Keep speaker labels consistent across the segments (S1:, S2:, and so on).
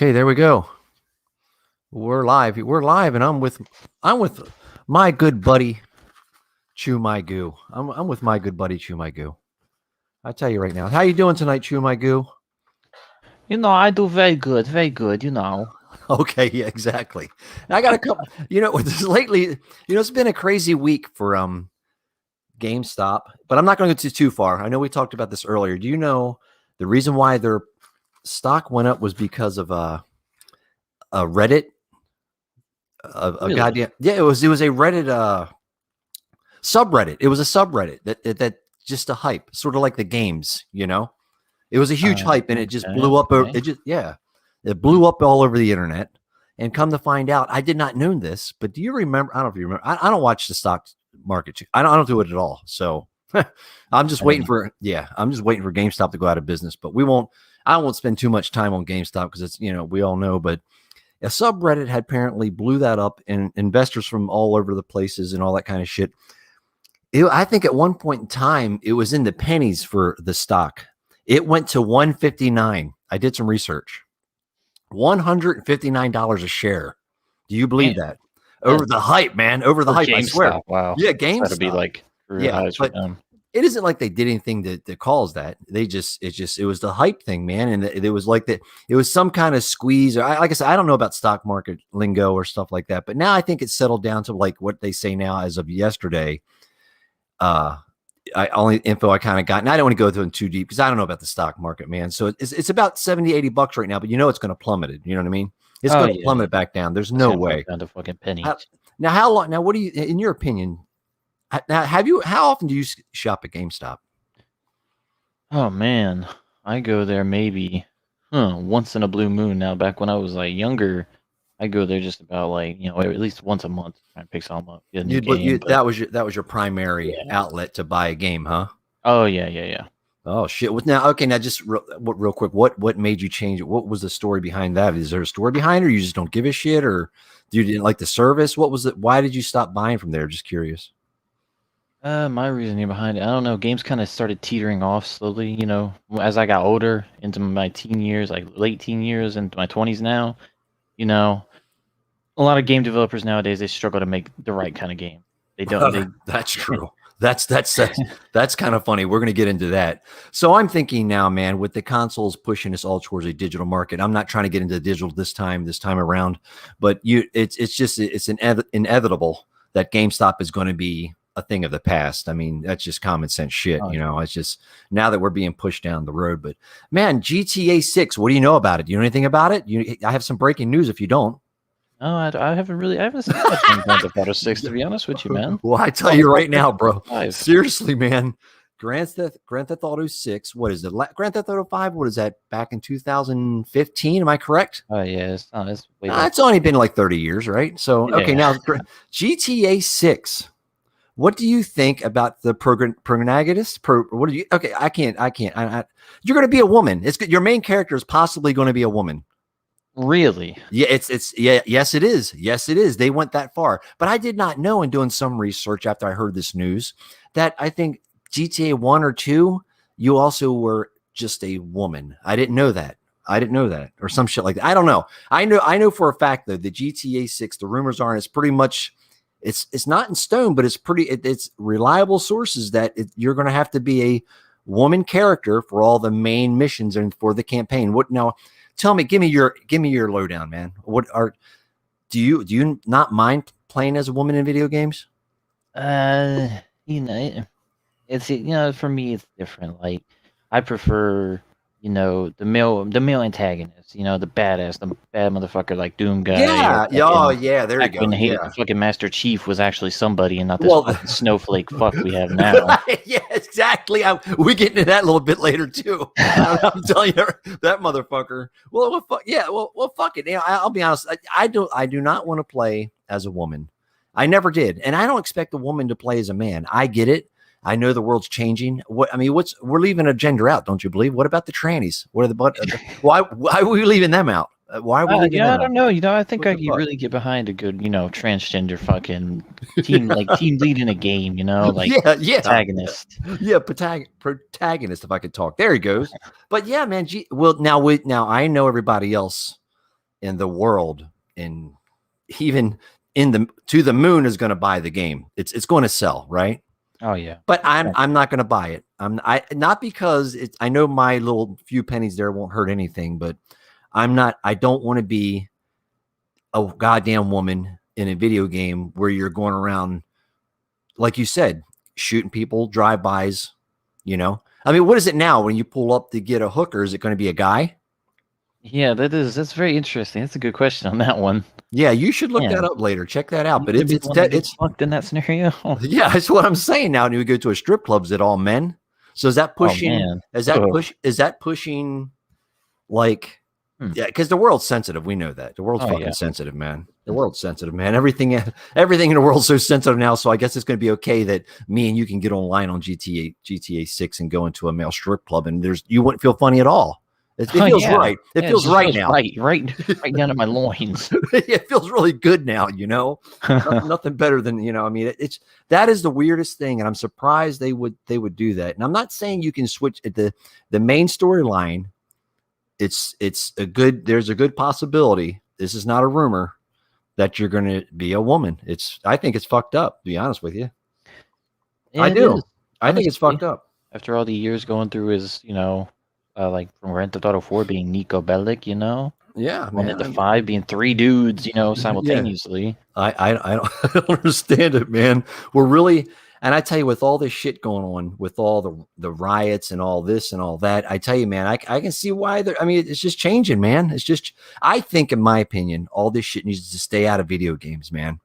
S1: Okay, there we go. We're live. We're live, and I'm with my good buddy Chew My Goo. I'm with my good buddy Chew My Goo. I tell you right now, how you doing tonight, Chew My Goo?
S2: I do very good.
S1: Okay, yeah, exactly. And I got a couple. Lately, it's been a crazy week for GameStop, but I'm not going to go too far. I know we talked about this earlier. Do you know the reason why their stock went up was because of a Reddit?
S2: Really?
S1: Goddamn, yeah, it was a Reddit subreddit. It was a subreddit that just a hype, sort of like the games. It was a huge hype, and it just blew up.
S2: Okay.
S1: It blew up all over the internet. And come to find out, I did not know this, but do you remember? I don't know if you remember. I don't watch the stock market. I don't do it at all. So I'm just waiting for GameStop to go out of business. But I won't spend too much time on GameStop because it's we all know. But a subreddit had apparently blew that up, and investors from all over the places and all that kind of shit. I think at one point in time, it was in the pennies for the stock. It went to $159. I did some research. $159 a share. Do you believe that? Over the hype, man. Over the hype,
S2: GameStop,
S1: I swear.
S2: Wow.
S1: Yeah, GameStop.
S2: That'd be like
S1: but it isn't like they did anything to cause that. It was the hype thing, man. And it was like that. It was some kind of squeeze. Or like I said, I don't know about stock market lingo or stuff like that. But now I think it's settled down to like what they say now as of yesterday. Only info I kind of got, and I don't want to go through it too deep because I don't know about the stock market, man. So it's about $70-$80 right now, but it's going to plummet it. You know what I mean? It's going to plummet back down. There's no way.
S2: Down to fucking pennies.
S1: Now, how long? Now, what do you, in your opinion? Now, how often do you shop at GameStop?
S2: Oh man, I go there maybe once in a blue moon. Now, back when I was like younger, I go there just about at least once a month. Try and pick something up.
S1: That was your primary outlet to buy a game, huh?
S2: Oh yeah.
S1: Oh shit! Now just real quick, what made you change it? What was the story behind that? Is there a story behind it, or you just don't give a shit, or you didn't like the service? What was it? Why did you stop buying from there? Just curious.
S2: My reasoning behind it, I don't know. Games kind of started teetering off slowly, as I got older into my teen years, like late teen years, into my 20s now. A lot of game developers nowadays, they struggle to make the right kind of game. They don't.
S1: That's true. That's kind of funny. We're going to get into that. So I'm thinking now, man, with the consoles pushing us all towards a digital market. I'm not trying to get into digital this time around, but it's inevitable that GameStop is going to be a thing of the past. I mean, that's just common sense shit. It's just now that we're being pushed down the road. But man, GTA 6, what do you know about it? Do you know anything about it? I have some breaking news if you don't.
S2: No, I haven't seen much on Grand Theft Auto 6, to be honest with you, man.
S1: Well, I tell you right now, bro. Seriously, man. Grand Theft Auto 6, what is it? Grand Theft Auto 5, what is that? Back in 2015, am I correct?
S2: Oh, yeah.
S1: It's only been like 30 years, right? So, yeah. Okay, now GTA 6. What do you think about the protagonist? What do you? Okay, I can't. You're going to be a woman. Your main character is possibly going to be a woman.
S2: Really?
S1: Yeah, yes, it is. Yes, it is. They went that far. But I did not know in doing some research after I heard this news that I think GTA 1 or 2, you also were just a woman. I didn't know that. Or some shit like that. I don't know. I know for a fact though, the GTA 6, the rumors are, and it's pretty much, it's not in stone, but it's reliable sources that you're going to have to be a woman character for all the main missions and for the campaign. What now? Tell me, give me your lowdown, man. Do you not mind playing as a woman in video games?
S2: It's for me it's different. Like I prefer the male antagonist, the badass, the bad motherfucker like Doom guy.
S1: Yeah, there you go.
S2: When the fucking Master Chief was actually somebody and not this fucking snowflake fuck we have now.
S1: Yeah, exactly. We get into that a little bit later too. I'm telling you, that motherfucker. Well, fuck it. I'll be honest. I do not want to play as a woman. I never did, and I don't expect a woman to play as a man. I get it. I know the world's changing. We're leaving a gender out, don't you believe? What about the trannies? Why are we leaving them out? Why are we leaving them out?
S2: I don't know. I think I could really get behind a good, transgender fucking team, like team lead in a game, protagonist.
S1: Yeah, protagonist, if I could talk. There he goes. But yeah, man. Now I know everybody else in the world, and even in the to the moon is going to buy the game. It's going to sell, right?
S2: Oh yeah.
S1: But I'm not going to buy it. I not because it's I know my little few pennies there won't hurt anything, but I'm not. I don't want to be a goddamn woman in a video game where you're going around, like you said, shooting people, drive-bys, you know? I mean, what is it now when you pull up to get a hooker? Is it going to be a guy?
S2: Yeah, that's very interesting. That's a good question on that one.
S1: Yeah, you should look that
S2: Man,
S1: up later. Check that out.
S2: you
S1: But
S2: gonna be the one that gets
S1: it's
S2: fucked in that scenario?
S1: yeah, that's what I'm saying now. When we go to a strip club, is it all men? So is that
S2: Oh
S1: pushing?
S2: man. Ugh.
S1: Is that pushing like
S2: Hmm.
S1: yeah, because the world's sensitive. We know that. The world's
S2: Oh
S1: fucking
S2: yeah.
S1: sensitive, man. The world's sensitive, man. Everything in the world's so sensitive now. So I guess it's going to be okay that me and you can get online on GTA 6 and go into a male strip club, and you wouldn't feel funny at all. It
S2: Oh
S1: feels
S2: yeah.
S1: right. It
S2: Yeah, it
S1: feels
S2: just
S1: right
S2: feels
S1: now.
S2: right down to my loins.
S1: It feels really good now. Nothing better than I mean, it's that is the weirdest thing, and I'm surprised they would do that. And I'm not saying you can switch at the main storyline. It's a good. There's a good possibility. This is not a rumor that you're going to be a woman. I think it's fucked up. To be honest with you, I
S2: It
S1: do.
S2: is,
S1: I think it's
S2: honestly.
S1: fucked up.
S2: After all the years going through his, like from Grand Theft Auto 4 being Nico Bellic,
S1: Yeah,
S2: going into
S1: man.
S2: 5 being 3 dudes,
S1: Yeah,
S2: simultaneously.
S1: I don't I don't understand it, man. We're really, and I tell you, with all this shit going on, with all the riots and all this and all that, I tell you, man, I can see why they're. I mean, it's just changing, man. It's just, I think, in my opinion, all this shit needs to stay out of video games, man.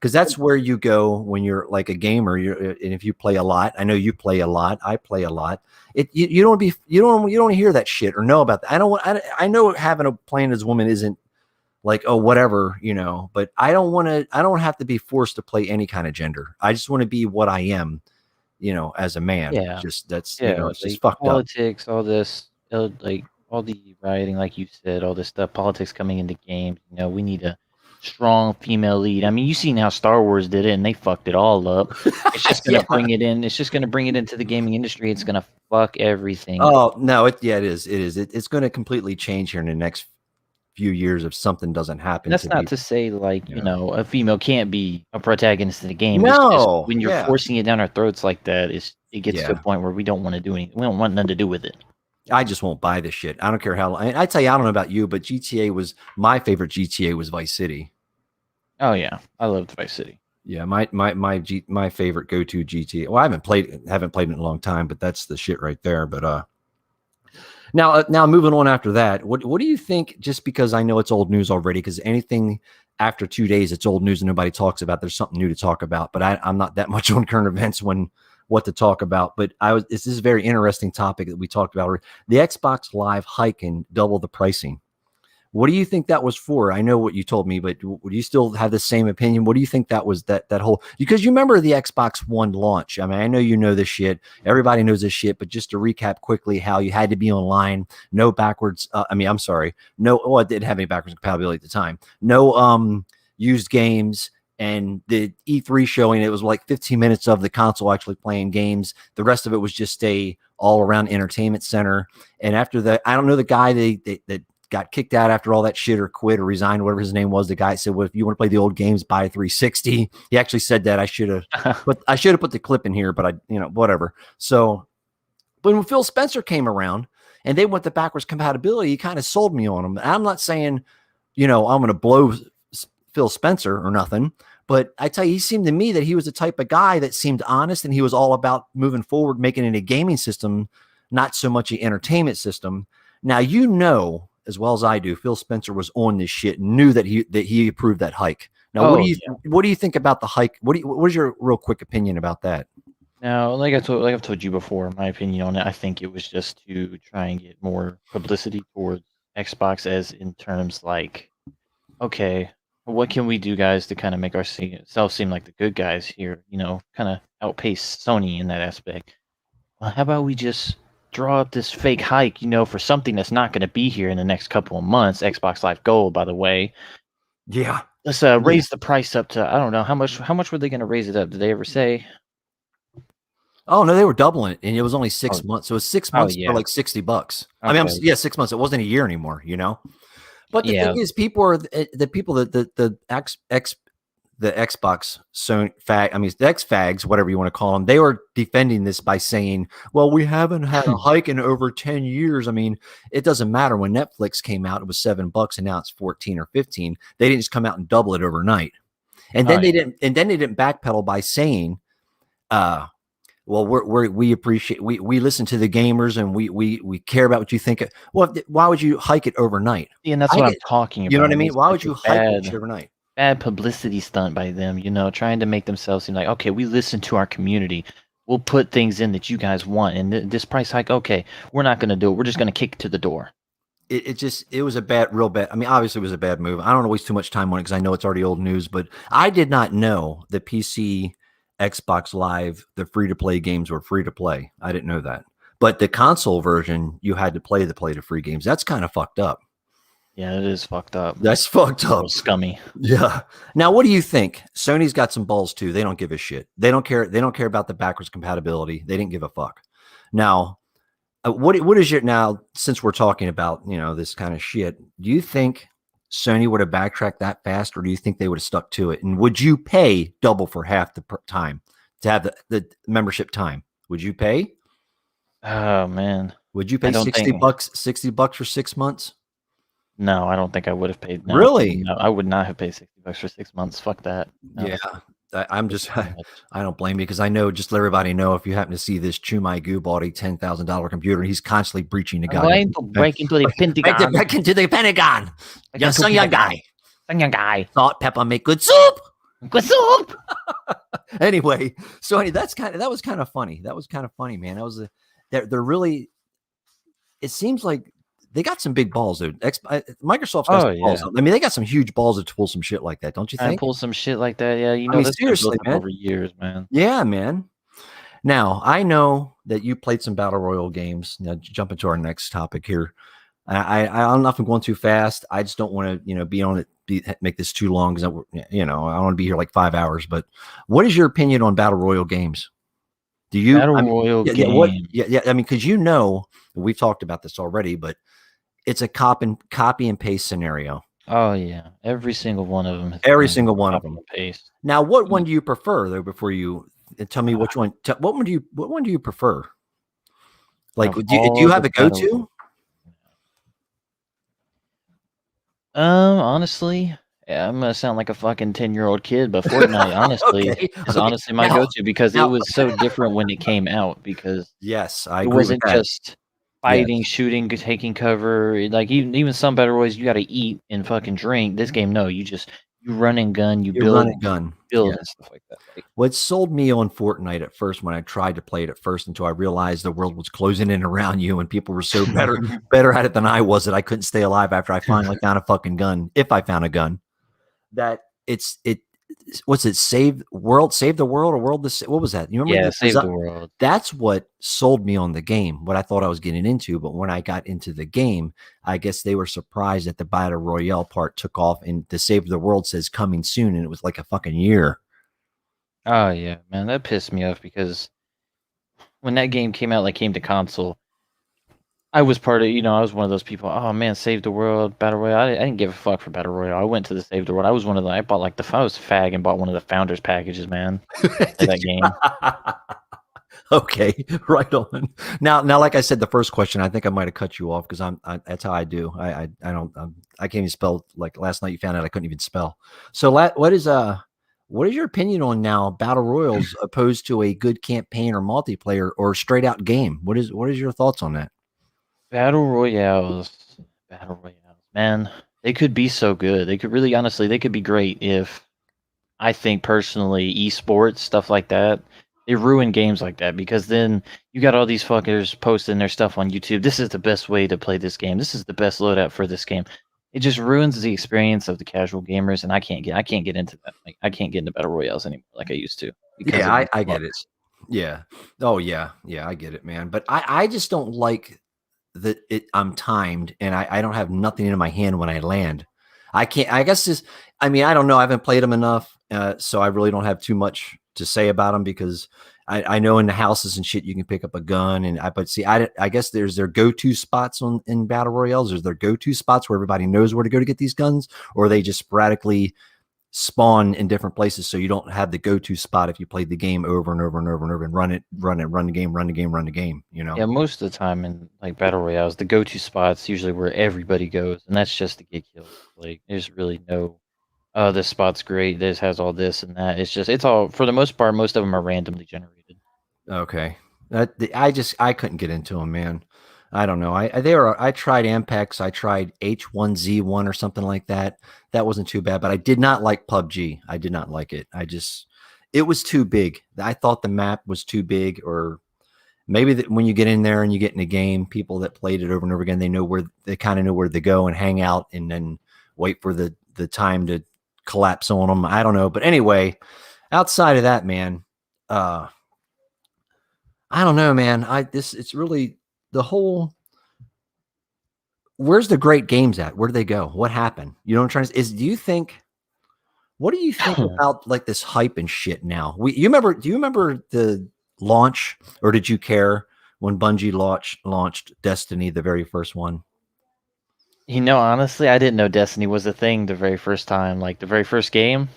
S1: Because that's where you go when you're like a gamer. And if you play a lot, I know you play a lot. I play a lot. You don't be you don't hear that shit or know about that. I know having a playing as a woman isn't like, oh, whatever, but I don't have to be forced to play any kind of gender. I just want to be what I am, as a man.
S2: Yeah.
S1: Just that's
S2: Yeah,
S1: it's just
S2: like
S1: fucked up.
S2: politics, all this, like all the rioting, like you said, all this stuff, politics coming into games. We need a strong female lead. I mean, you seen how Star Wars did it, and they fucked it all up. It's just gonna
S1: Yeah.
S2: bring it in. It's just gonna bring it into the gaming industry. It's gonna fuck everything up.
S1: Oh no, it is. It is. It's going to completely change here in the next few years if something doesn't
S2: And
S1: happen
S2: that's
S1: to
S2: not
S1: be.
S2: to say like
S1: You know.
S2: a female can't be a protagonist in the game. It's just
S1: No.
S2: when you're
S1: Yeah.
S2: forcing it down our throats like that, it gets to a
S1: Yeah.
S2: point where we don't want to do anything. We don't want nothing to do with it.
S1: I just won't buy this shit. I don't care how. I tell you, I don't know about you, but GTA was my favorite. GTA was Vice City.
S2: Oh yeah, I loved Vice City.
S1: Yeah, my favorite go to GTA. Well, I haven't played it in a long time, but that's the shit right there. But now moving on after that, what do you think? Just because I know it's old news already, because anything after 2 days, it's old news and nobody talks about. There's something new to talk about, but I'm not that much on current events when what to talk about. But this is a very interesting topic that we talked about. The Xbox Live hike and double the pricing. What do you think that was for? I know what you told me, but would you still have the same opinion? What do you think that was that whole, because you remember the Xbox One launch. I mean, I know you know this shit. Everybody knows this shit, but just to recap quickly how you had to be online, no backwards. I'm sorry. No, well, it didn't have any backwards compatibility at the time. No used games. And the E3 showing, it was like 15 minutes of the console actually playing games. The rest of it was just a all around entertainment center. And after that, I don't know the guy that got kicked out after all that shit or quit or resigned, whatever his name was. The guy said, well, if you want to play the old games, buy a 360. He actually said that. I should have put the clip in here, but whatever. So when Phil Spencer came around and they went the backwards compatibility, he kind of sold me on them. I'm not saying, I'm going to blow Phil Spencer or nothing, but I tell you, he seemed to me that he was the type of guy that seemed honest, and he was all about moving forward, making it a gaming system, not so much an entertainment system. Now, as well as I do, Phil Spencer was on this shit, knew that he approved that hike. Now,
S2: Oh,
S1: what do you think about the hike? What is your real quick opinion about that?
S2: Now, like I've told you before, my opinion on it, I think it was just to try and get more publicity towards Xbox, as in terms like, okay, what can we do, guys, to kind of make ourselves seem like the good guys here? Kind of outpace Sony in that aspect. Well, how about we just draw up this fake hike, for something that's not going to be here in the next couple of months? Xbox Live Gold, by the way.
S1: Yeah.
S2: Let's raise the price up to, I don't know how much. How much were they going to raise it up? Did they ever say?
S1: Oh no, they were doubling it, and it was only 6 months. So it was 6
S2: Oh
S1: months for
S2: yeah.
S1: like $60. I mean,
S2: Okay.
S1: 6 months. It wasn't a year anymore. But the thing
S2: Yeah,
S1: is, people are the people that the Xbox I mean, the X fags, whatever you want to call them, they were defending this by saying, well, we haven't had a hike in over 10 years. I mean, it doesn't matter. When Netflix came out, it was $7 and now it's 14 or 15. They didn't just come out and double it overnight. And
S2: oh
S1: then
S2: yeah.
S1: they didn't backpedal by saying, well, we appreciate, we listen to the gamers and we care about what you think. Well, why would you hike it overnight?
S2: See, and that's
S1: I
S2: what I'm
S1: get,
S2: talking
S1: you know what I
S2: about.
S1: mean?
S2: It's
S1: Why
S2: like
S1: would
S2: a
S1: you hike that shit
S2: bad
S1: overnight?
S2: bad publicity stunt by them, trying to make themselves seem like, okay, we listen to our community. We'll put things in that you guys want, and this price hike, okay, we're not going to do it. We're just going to kick it to the door.
S1: It was a real bad. I mean, obviously it was a bad move. I don't want to waste too much time on it because I know it's already old news, but I did not know the PC, Xbox Live, the free to play games were free to play. I didn't know that. But the console version, you had to play the free games. That's kind of fucked up.
S2: Yeah, it is fucked up.
S1: That's fucked
S2: A little
S1: up.
S2: scummy.
S1: Yeah. Now, what do you think? Sony's got some balls too. They don't give a shit. They don't care. They don't care about the backwards compatibility. They didn't give a fuck. Now, what is your now? Since we're talking about this kind of shit, do you think Sony would have backtracked that fast, or do you think they would have stuck to it? And would you pay double for half the time to have the membership time? Would you pay?
S2: Oh man,
S1: Would you
S2: I
S1: pay
S2: don't think.
S1: $60? $60 for 6 months?
S2: No, I don't think I would have paid. No,
S1: Really?
S2: no, I would not have paid $60 for 6 months. Fuck that. No,
S1: Yeah. I'm
S2: that's
S1: just
S2: too much.
S1: I don't blame you because I know, just let everybody know, if you happen to see this Chumai Goo bought a $10,000 computer, he's constantly breaching the
S2: I'm
S1: goddamn.
S2: going to break into the Pentagon.
S1: Back into the Pentagon. Yeah,
S2: Into
S1: some young
S2: Pentagon.
S1: guy.
S2: Some young guy.
S1: Salt, pepper, make good soup.
S2: What's up?
S1: Anyway, so that was kind of funny. That was kind of funny, man. That was they're really. It seems like they got some big balls, dude. Microsoft's got
S2: Oh
S1: some balls.
S2: yeah.
S1: I mean, they got some huge balls to pull some shit like that, don't you
S2: Try and
S1: think?
S2: pull some shit like that. Yeah,
S1: I mean,
S2: that's been
S1: seriously,
S2: built up
S1: man.
S2: over years, man.
S1: Yeah, man. Now, I know that you played some battle royal games. Now, jump into our next topic here. I don't know if I'm going too fast. I just don't want to, be on it, make this too long because I don't want to be here like 5 hours. But what is your opinion on battle royal games? Do you?
S2: Battle
S1: I mean,
S2: Royal
S1: yeah, what?
S2: game.
S1: Yeah. I mean, because we've talked about this already, but it's a copy and paste scenario.
S2: Oh yeah, every single one of them. Has
S1: Every
S2: been
S1: single one of
S2: copy
S1: them.
S2: and paste.
S1: Now, what one do you prefer, though? Before you tell me which one, what one do you prefer? Like,
S2: Of
S1: do
S2: all
S1: you
S2: the
S1: have a
S2: battle.
S1: go-to?
S2: Honestly, yeah, I'm gonna sound like a fucking 10-year-old kid, but Fortnite, honestly,
S1: Okay.
S2: is honestly my
S1: Now,
S2: go-to because it
S1: now,
S2: was so different when it came out. Because
S1: yes, I
S2: it
S1: agree with
S2: wasn't
S1: that.
S2: just fighting,
S1: Yes.
S2: shooting, taking cover. Like even some battle royals, you got to eat and fucking drink. This game, no, you run and gun, you
S1: You run
S2: build,
S1: and gun.
S2: build
S1: Yeah.
S2: and stuff like that. Like,
S1: What sold me on Fortnite at first, when I tried to play it at first, until I realized the world was closing in around you and people were so better at it than I was, that I couldn't stay alive after I finally found a fucking gun. If I found a gun, that what's it? Save the world, or what was that? You remember
S2: yeah,
S1: that?
S2: save the world.
S1: That's what sold me on the game, what I thought I was getting into. But when I got into the game, I guess they were surprised that the battle royale part took off, and the save the world says coming soon, and it was like a fucking year.
S2: Oh yeah, man, that pissed me off because when that game came out, came to console, I was part of, I was one of those people. Oh man, Save the World Battle Royale. I didn't give a fuck for Battle Royale. I went to the Save the World. I was one of the. I bought I was fag and bought one of the founders packages, man. That game.
S1: Okay, right on. Now, like I said, the first question, I think I might have cut you off because that's how I do. I don't. I can't even spell. Like last night, you found out I couldn't even spell. So, what is your opinion on now battle royals opposed to a good campaign or multiplayer or straight out game? What is your thoughts on that?
S2: Battle Royales. Battle Royales. Man, they could be so good. They could really, honestly, they could be great if, I think personally, esports, stuff like that, they ruin games like that because then you got all these fuckers posting their stuff on YouTube. This is the best way to play this game. This is the best loadout for this game. It just ruins the experience of the casual gamers, and I can't get into that. Like, I can't get into battle royales anymore like I used to because
S1: Yeah,
S2: of these
S1: I get it.
S2: fucks.
S1: Yeah. Oh yeah, I get it, man. But I just don't like that I'm timed and I don't have nothing in my hand when I land. I can't. I guess just. I mean, I don't know. I haven't played them enough, so I really don't have too much to say about them because I know in the houses and shit you can pick up a gun, and but see, I guess there's their go-to spots in battle royales. There's their go-to spots where everybody knows where to go to get these guns, or they just sporadically spawn in different places, so you don't have the go-to spot if you played the game over and over and over and over and run the game, run the game, run the game. You know.
S2: Yeah, most of the time in like battle royales, the go-to spots usually where everybody goes, and that's just to get kills. Like there's really no, oh, this spot's great. This has all this and that. It's all for the most part. Most of them are randomly generated.
S1: Okay. I couldn't get into them, man. I don't know. I tried Ampex, I tried H1Z1 or something like that. That wasn't too bad, but I did not like PUBG. I did not like it. It was too big. I thought the map was too big, or maybe when you get in there and you get in a game, people that played it over and over again, they kind of know where to go and hang out and then wait for the time to collapse on them. I don't know. But anyway, outside of that, man, I don't know, man. It's really the whole. Where's the great games at? Where do they go? What happened? You know what I'm trying to is do you think what do you think about like this hype and shit now? Do you remember the launch, or did you care when Bungie launched Destiny, the very first one?
S2: Honestly, I didn't know Destiny was a thing the very first time. Like the very first game,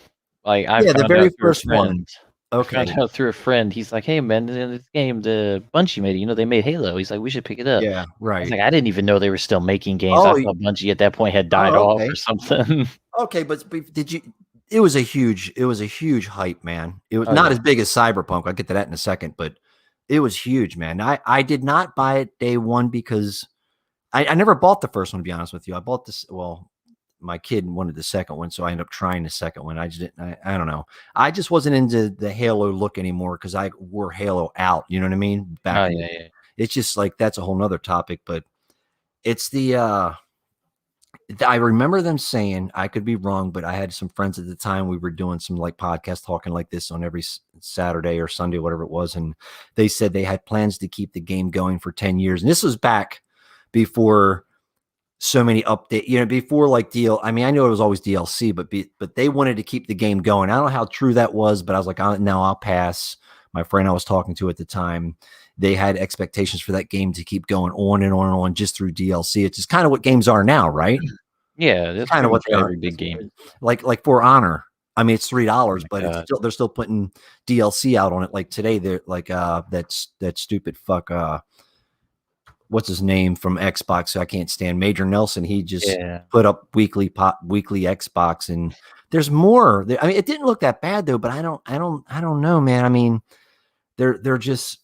S2: like I
S1: Yeah, the
S2: found
S1: very
S2: out through a
S1: first one.
S2: friend. I found
S1: Okay.
S2: out through a friend. He's like, "Hey man, in this game, the Bungie made it. They made Halo." He's like, "We should pick it up."
S1: Yeah,
S2: I was
S1: right.
S2: like, "I didn't even know they were still making games. I
S1: Oh,
S2: thought Bungie at that point had died off
S1: okay.
S2: or something."
S1: Okay, but did you it was a huge hype, man. It was
S2: Oh
S1: not
S2: yeah.
S1: as big as Cyberpunk. I'll get to that in a second, but it was huge, man. I did not buy it day one because I never bought the first one, to be honest with you. I bought this, well, my kid wanted the second one, so I ended up trying the second one. I just didn't, I don't know. I just wasn't into the Halo look anymore because I wore Halo out. You know what I mean? Back
S2: Oh
S1: in the,
S2: yeah, yeah.
S1: it's just like that's a whole nother topic, but it's I remember them saying, I could be wrong, but I had some friends at the time. We were doing some like podcast talking like this on every Saturday or Sunday, whatever it was. And they said they had plans to keep the game going for 10 years. And this was back before so many update, before like I mean, I know it was always DLC, but they wanted to keep the game going. I don't know how true that was, but I was like, no, I'll pass. My friend I was talking to at the time, they had expectations for that game to keep going on and on and on just through DLC. It's just kind of what games are now, right?
S2: Yeah,
S1: It's
S2: that's
S1: kind of
S2: pretty
S1: what
S2: much
S1: they are.
S2: every big game.
S1: Like For Honor. I mean, it's
S2: Oh
S1: $3,
S2: my
S1: but
S2: god.
S1: they're still putting DLC out on it. Like today, they're like that stupid fuck what's his name from Xbox? I can't stand Major Nelson. He just
S2: Yeah.
S1: put up weekly Xbox, and there's more. I mean, it didn't look that bad though, but I don't know, man. I mean, they're just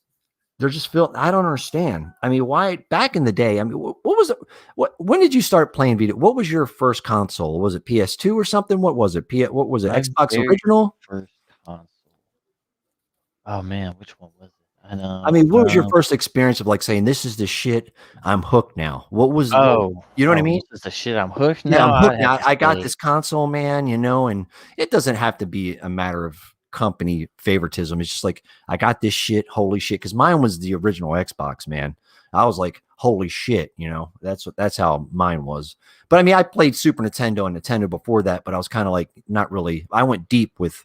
S1: filled. I don't understand. I mean, why back in the day? I mean, what was it? When did you start playing video? What was your first console? Was it PS2 or something? What was it? What was it?
S2: My
S1: Xbox
S2: very
S1: original?
S2: first console. Oh man, which one was it? I
S1: I
S2: know.
S1: mean, what was your first experience of like saying this is the shit? I'm hooked now. You know what I mean?
S2: This is the shit. I'm hooked
S1: Yeah,
S2: now.
S1: I'm hooked
S2: I'd have
S1: now.
S2: to
S1: I got
S2: say,
S1: this console, man, and it doesn't have to be a matter of company favoritism. It's just like, I got this shit, holy shit. Because mine was the original Xbox, man. I was like, holy shit, that's how mine was. But I mean, I played Super Nintendo and Nintendo before that, but I was kind of like, not really. I went deep with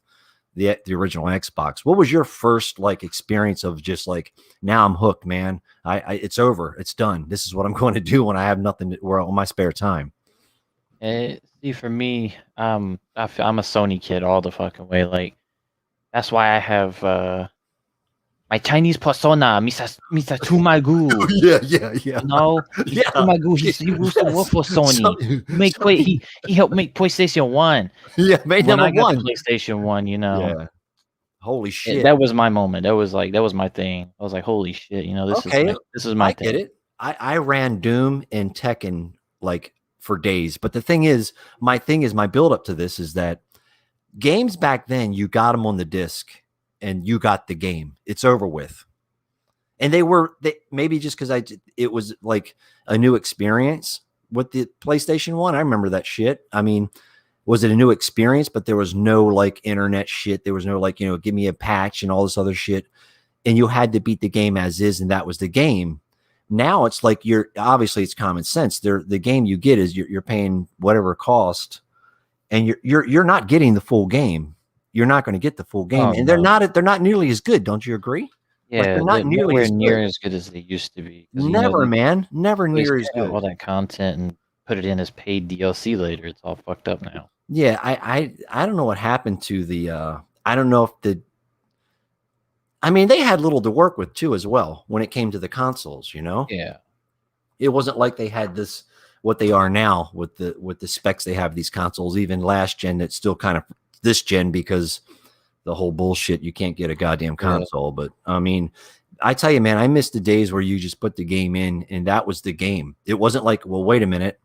S1: the original Xbox. What was your first like experience of just like, now I'm hooked, man. It's over. It's done. This is what I'm going to do when I have nothing or on my spare time.
S2: see, for me, I'm a Sony kid all the fucking way. Like that's why I have my Chinese persona, Mr. Chumagu.
S1: Yeah, yeah, yeah.
S2: Mr.
S1: Yeah.
S2: Chumagu. He used to work for Sony. He helped make PlayStation 1.
S1: Yeah, made
S2: When
S1: number
S2: I got the
S1: one.
S2: PlayStation 1,
S1: Yeah. Holy shit.
S2: that was my moment. That was my thing. I was like, holy shit,
S1: Okay,
S2: this is my
S1: I get
S2: thing.
S1: it. I ran Doom and Tekken like for days. But the thing is, my build up to this is that games back then, you got them on the disc and you got the game. It's over with. And they maybe just because it was like a new experience with the PlayStation 1. I remember that shit. I mean, was it a new experience? But there was no like internet shit. There was no like, give me a patch and all this other shit. And you had to beat the game as is, and that was the game. Now it's like obviously it's common sense. The game you get is you're paying whatever cost, and you're not getting the full game. you're not going to get the full game,
S2: Oh,
S1: and
S2: no.
S1: they're not nearly as good. Don't you agree? Like
S2: Yeah,
S1: they're
S2: they're
S1: not nearly
S2: nowhere
S1: as good.
S2: near as good as they used to be because
S1: Never, man, never
S2: always
S1: near as
S2: cut out
S1: good.
S2: all that content and put it in as paid DLC later. It's all fucked up now.
S1: Yeah, I don't know what happened to the. I don't know if the. I mean, they had little to work with too, as well, when it came to the consoles. You know,
S2: Yeah.
S1: it wasn't like they had this what they are now with the specs they have these consoles. Even last gen, it's still kind of this gen because the whole bullshit. You can't get a goddamn
S2: Yeah.
S1: console. But I mean, I tell you, man, I miss the days where you just put the game in and that was the game. It wasn't like, well, wait a minute.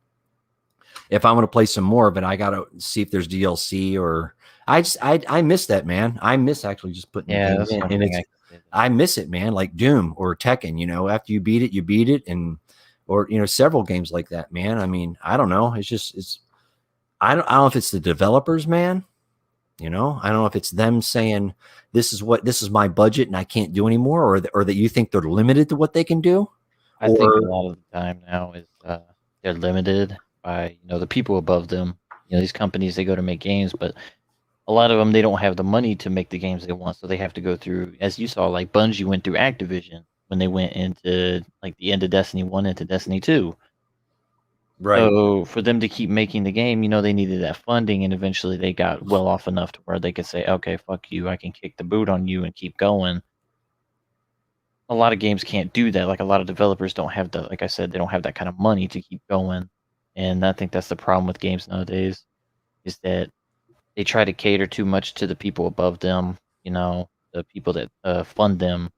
S1: If I want to play some more of it, I gotta see if there's DLC or I miss that, man. I miss actually just putting the
S2: Yeah,
S1: game
S2: that's
S1: in,
S2: one
S1: and
S2: thing
S1: it's
S2: I can say.
S1: I miss it, man. Like Doom or Tekken, you know, after you beat it, and or you know several games like that, man. I mean, I don't know. It's just it's I don't know if it's the developers, man. You know, I don't know if it's them saying this is my budget and I can't do anymore, or that you think they're limited to what they can do,
S2: I think a
S1: or
S2: lot of the time now is they're limited by the people above them. These companies, they go to make games, but a lot of them, they don't have the money to make the games they want, so they have to go through, as you saw, like Bungie went through Activision when they went into like the end of Destiny 1 into Destiny 2.
S1: right.
S2: So for them to keep making the game, they needed that funding, and eventually they got well off enough to where they could say, okay, fuck you, I can kick the boot on you and keep going. A lot of games can't do that. Like, a lot of developers don't have like I said, they don't have that kind of money to keep going. And I think that's the problem with games nowadays, is that they try to cater too much to the people above them, the people that fund them.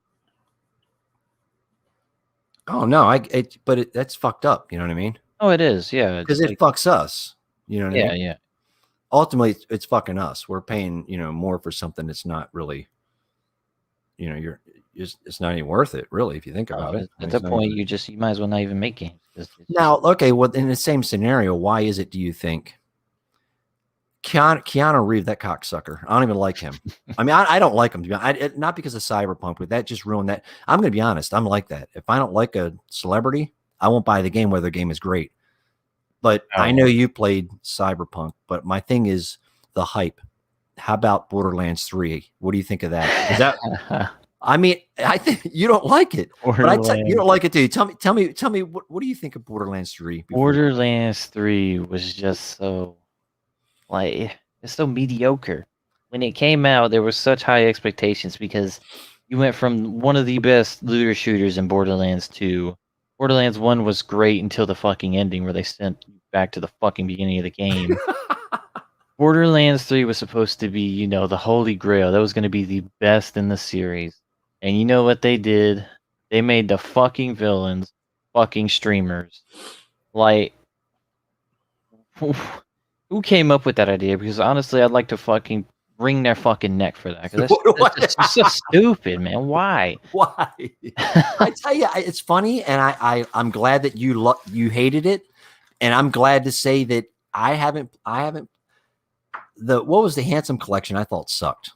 S1: Oh no, but that's fucked up. You know what I mean?
S2: Oh, it is. Yeah.
S1: Because
S2: It's
S1: it
S2: like,
S1: fucks us. You know what I
S2: yeah,
S1: mean?
S2: yeah.
S1: Ultimately, it's fucking us. We're paying more for something that's not really you're it's not even worth it, really, if you think about it. I
S2: At
S1: mean, it's
S2: that
S1: not
S2: point,
S1: even.
S2: you might as well not even make games. It's just,
S1: Now, okay, well, in the same scenario, why is it? Do you think Keanu Reeves, that cocksucker? I don't even like him. I mean, I don't like him. To be honest. Not because of Cyberpunk, but that just ruined that. I'm going to be honest. I'm like that. If I don't like a celebrity, I won't buy the game, whether the game is great. But
S2: oh,
S1: I
S2: yeah.
S1: know you played Cyberpunk, but my thing is the hype. How about Borderlands 3? What do you think of that? Is that I mean, I think you don't like it, but you don't
S2: Borderlands.
S1: like it, do you? Tell me what do you think of Borderlands 3 before?
S2: Borderlands 3 was just so, like, it's so mediocre. When it came out, there were such high expectations because you went from one of the best looter shooters in Borderlands 2. Borderlands 1 was great until the fucking ending where they sent you back to the fucking beginning of the game. Borderlands 3 was supposed to be, the holy grail. That was going to be the best in the series. And you know what they did? They made the fucking villains fucking streamers. Like, who came up with that idea? Because honestly, I'd like to fucking wring their fucking neck for that. Because that's just so stupid, man. Why?
S1: Why? I tell you, it's funny, and I'm glad that you hated it, and I'm glad to say that I haven't. What was the Handsome Collection? I thought sucked.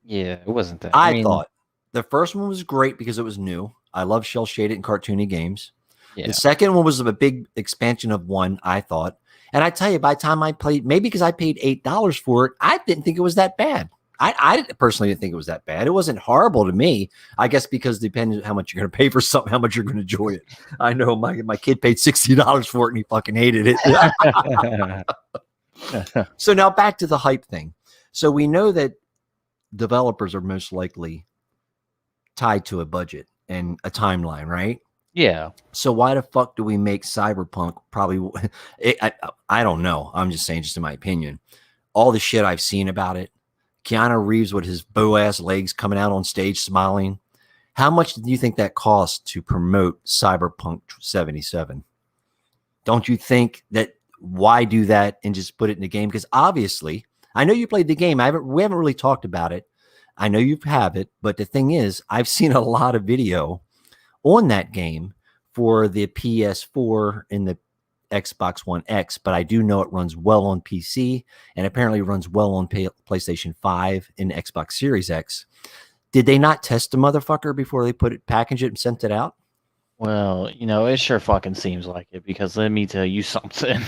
S2: Yeah, it wasn't that. I
S1: I
S2: mean,
S1: thought the first one was great because it was new. I love shell shaded and cartoony games. The
S2: yeah.
S1: second one was a big expansion of one, I thought. And I tell you, by the time I played, maybe because I paid $8 for it, I didn't think it was that bad. I personally didn't think it was that bad. It wasn't horrible to me. I guess because depending on how much you're going to pay for something, how much you're going to enjoy it. I know my kid paid $60 for it and he fucking hated it. So now back to the hype thing. So we know that developers are most likely tied to a budget and a timeline, right?
S2: Yeah.
S1: So why the fuck do we make Cyberpunk? Probably, I don't know. I'm just saying, just in my opinion, all the shit I've seen about it. Keanu Reeves with his bow ass legs coming out on stage smiling. How much do you think that cost to promote Cyberpunk 77? Don't you think that why do that and just put it in the game? Because obviously, I know you played the game. We haven't really talked about it. I know you have it, but the thing is, I've seen a lot of video on that game for the PS4 and the Xbox One X, but I do know it runs well on PC and apparently runs well on PlayStation 5 and Xbox Series X. Did they not test the motherfucker before they packaged it and sent it out?
S2: Well, it sure fucking seems like it, because let me tell you something.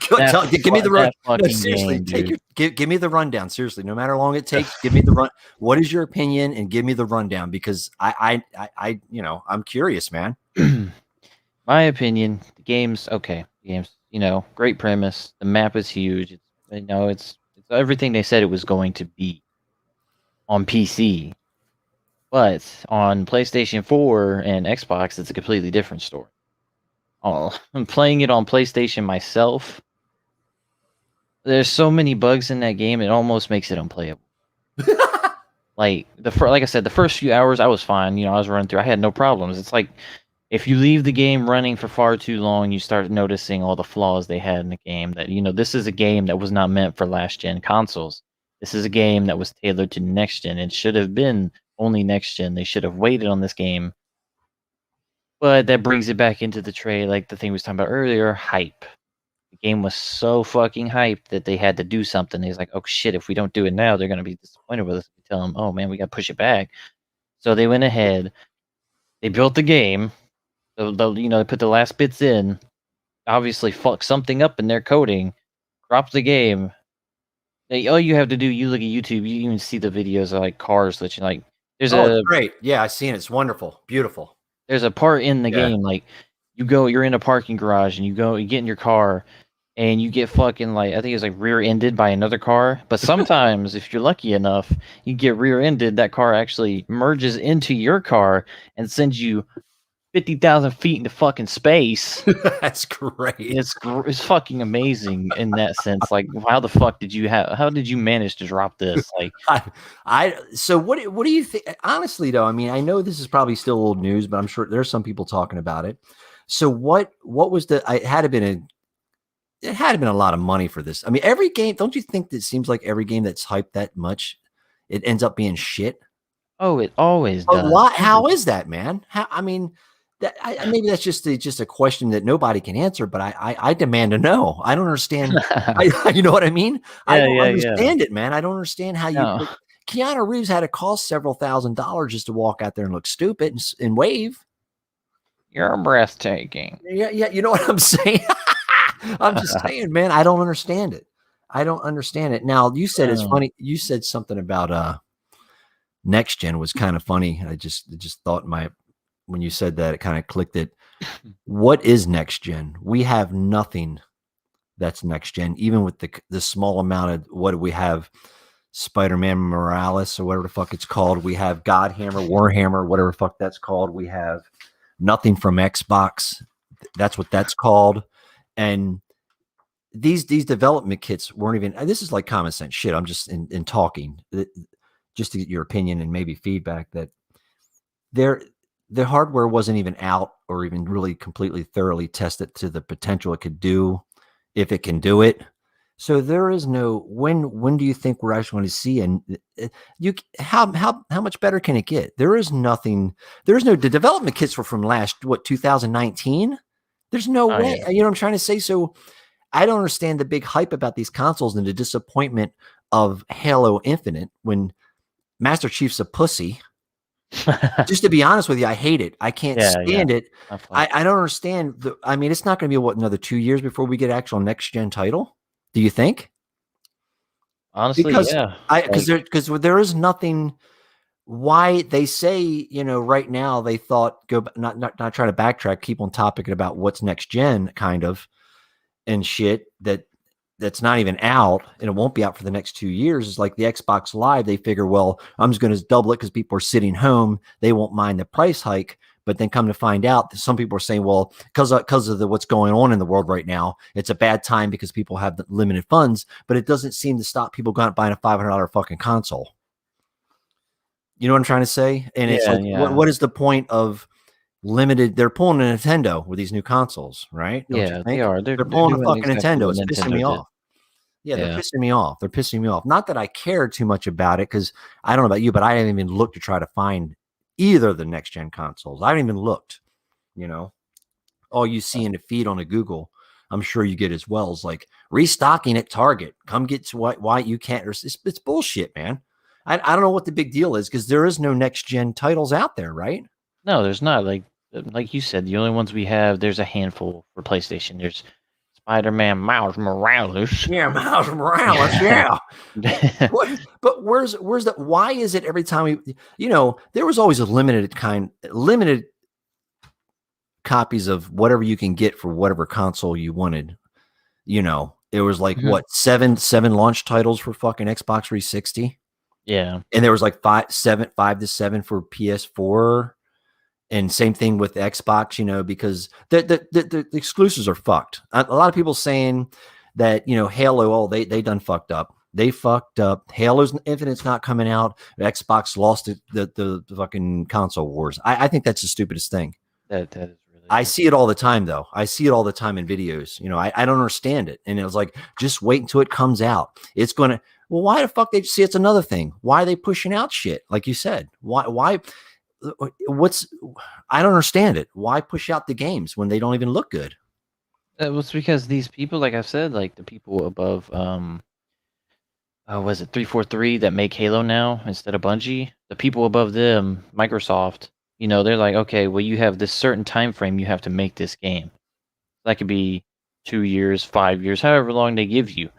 S1: Give me the run.
S2: That
S1: No,
S2: fucking
S1: seriously,
S2: game, dude.
S1: give me the rundown. Seriously, no matter how long it takes, give me the run. What is your opinion? And give me the rundown because I'm curious, man.
S2: My opinion, the game's okay. The game's, great premise. The map is huge. It's everything they said it was going to be on PC. But on PlayStation 4 and Xbox, it's a completely different story. Oh, I'm playing it on PlayStation myself. There's so many bugs in that game, it almost makes it unplayable. Like like I said, the first few hours I was fine. I was running through. I had no problems. It's like if you leave the game running for far too long, you start noticing all the flaws they had in the game. That this is a game that was not meant for last gen consoles. This is a game that was tailored to next gen. It should have been only next gen. They should have waited on this game. But that brings it back into the tray, like the thing we was talking about earlier, hype. The game was so fucking hyped that they had to do something. He's like, oh shit, if we don't do it now, they're gonna be disappointed with us. We tell them, oh man, we gotta push it back. So they went ahead, they built the game. They put the last bits in. Obviously, fuck something up in their coding. Drop the game. All you have to do, you look at YouTube, you even see the videos of like cars that you like. There's
S1: Oh, it's
S2: a
S1: great. Yeah, I've seen it. It's wonderful, beautiful.
S2: there's a part in the
S1: Yeah.
S2: game like you're in a parking garage and you get in your car and you get fucking like I think it's like rear-ended by another car. But sometimes if you're lucky enough, you get rear-ended, that car actually merges into your car and sends you 50,000 feet into fucking space.
S1: That's great.
S2: It's fucking amazing in that sense. Like, how the fuck how did you manage to drop this? Like,
S1: So what do you think? Honestly, though, I mean, I know this is probably still old news, but I'm sure there's some people talking about it. So what was it had to been a lot of money for this. I mean, every game, don't you think that it seems like every game that's hyped that much, it ends up being shit?
S2: oh, it always
S1: A
S2: does.
S1: lot. How is that, man? I mean, maybe that's just a question that nobody can answer, but I demand to know. I don't understand. You know what I mean? I don't
S2: Yeah.
S1: understand it, man. I don't understand how you.
S2: No,
S1: Keanu Reeves had to cost several $1,000s just to walk out there and look stupid and wave.
S2: you're breathtaking.
S1: Yeah. You know what I'm saying? I'm just saying, man. I don't understand it. I don't understand it. Now you said it's funny. You said something about next gen was kind of funny. I just thought when you said that, it kind of clicked it. What is next gen? We have nothing that's next gen, even with the small amount of what do we have? Spider-Man Morales or whatever the fuck it's called. We have Godhammer, Warhammer, whatever the fuck that's called. We have nothing from Xbox. That's what that's called. And these development kits weren't even. And this is like common sense shit. I'm just in talking, just to get your opinion and maybe feedback that the hardware wasn't even out or even really completely thoroughly tested to the potential it could do, if it can do it. So there is no when do you think we're actually going to see how much better can it get? There is nothing. There's no the development kits were from last 2019. There's no way.
S2: Yeah.
S1: You know what I'm trying to say? So I don't understand the big hype about these consoles and the disappointment of Halo Infinite when Master Chief's a pussy. Just to be honest with you, I hate it. I can't stand it. I don't understand. I mean, it's not going to be another 2 years before we get actual next gen title. Do you think?
S2: Honestly, yeah.
S1: Because there is nothing. Why they say right now they thought go not try to backtrack, keep on topic about what's next gen kind of and shit that's not even out and it won't be out for the next 2 years. Is like the Xbox Live. They figure, well, I'm just going to double it because people are sitting home. They won't mind the price hike. But then come to find out that some people are saying, well, because of what's going on in the world right now, it's a bad time because people have the limited funds, but it doesn't seem to stop people going buying a $500 fucking console. You know what I'm trying to say? And it's like, what is the point of limited? They're pulling a Nintendo with these new consoles, right? Don't you think?
S2: They are.
S1: They're pulling a fucking Nintendo. It's pissing me off. Yeah, they're pissing me off. They're pissing me off. Not that I care too much about it because I don't know about you, but I haven't even looked to try to find either of the next gen consoles. I haven't even looked. All you see in the feed on a Google, I'm sure you get as well, is like restocking at Target. Come get to why you can't. It's bullshit, man. I don't know what the big deal is because there is no next gen titles out there, right?
S2: No, there's not. Like you said, the only ones we have, there's a handful for PlayStation. There's Spider-Man Miles Morales.
S1: Yeah, Miles Morales. Yeah. What? But where's the? Why is it every time we? There was always a limited copies of whatever you can get for whatever console you wanted. It was like
S2: Mhm.
S1: what seven launch titles for fucking Xbox 360,
S2: Yeah.
S1: and there was like five to seven for PS4, and same thing with Xbox. Because the exclusives are fucked. A lot of people saying that Halo, they done fucked up. They fucked up. Halo's Infinite's not coming out. Xbox lost the fucking console wars. I think that's the stupidest thing.
S2: That is really
S1: I
S2: dumb.
S1: see it all the time, though. I see it all the time in videos. I don't understand it. And it was like, just wait until it comes out. It's going to, well, why the fuck they see it's another thing? Why are they pushing out shit? Like you said, why, I don't understand it. Why push out the games when they don't even look good?
S2: It was because these people, like I've said, like the people above, was it 343 that make Halo now instead of Bungie? The people above them, Microsoft, they're like, okay, well, you have this certain time frame you have to make this game. That could be 2 years, 5 years, however long they give you.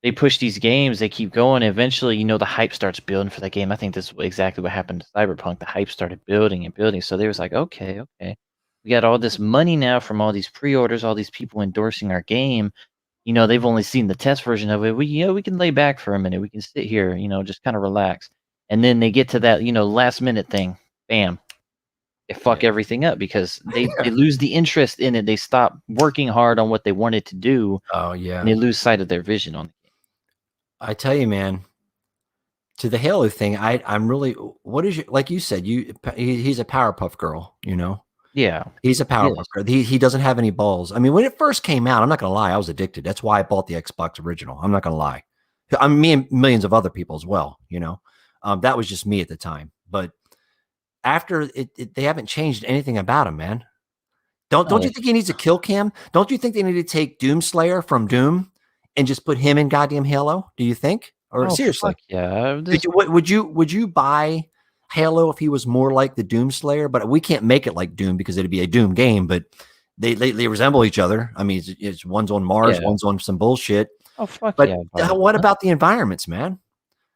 S2: They push these games, they keep going. Eventually, the hype starts building for that game. I think this is exactly what happened to Cyberpunk. The hype started building and building. So they was like, okay, we got all this money now from all these pre-orders, all these people endorsing our game. They've only seen the test version of it. We can lay back for a minute. We can sit here, just kind of relax. And then they get to that, last minute thing. Bam. They fuck everything up because they lose the interest in it. They stop working hard on what they wanted to do,
S1: Oh
S2: and
S1: yeah.
S2: they lose sight of their vision on the game.
S1: I tell you, man, to the Halo thing, I'm really, what is your, like you said, he's a Powerpuff Girl,
S2: Yeah.
S1: He's a Powerpuff Girl. He doesn't have any balls. I mean, when it first came out, I'm not gonna lie, I was addicted. That's why I bought the Xbox original. I'm not gonna lie. Me and millions of other people as well. That was just me at the time. But after they haven't changed anything about him, man. Don't you think he needs a kill cam? Don't you think they need to take Doomslayer from Doom and just put him in goddamn Halo? Do you think? Or
S2: Oh,
S1: seriously,
S2: fuck yeah.
S1: would you buy Halo if he was more like the Doomslayer? But we can't make it like Doom because it'd be a Doom game. But they resemble each other. I mean, it's one's on Mars,
S2: Yeah.
S1: one's on some bullshit.
S2: Oh, fuck
S1: But
S2: yeah.
S1: what about the environments, man?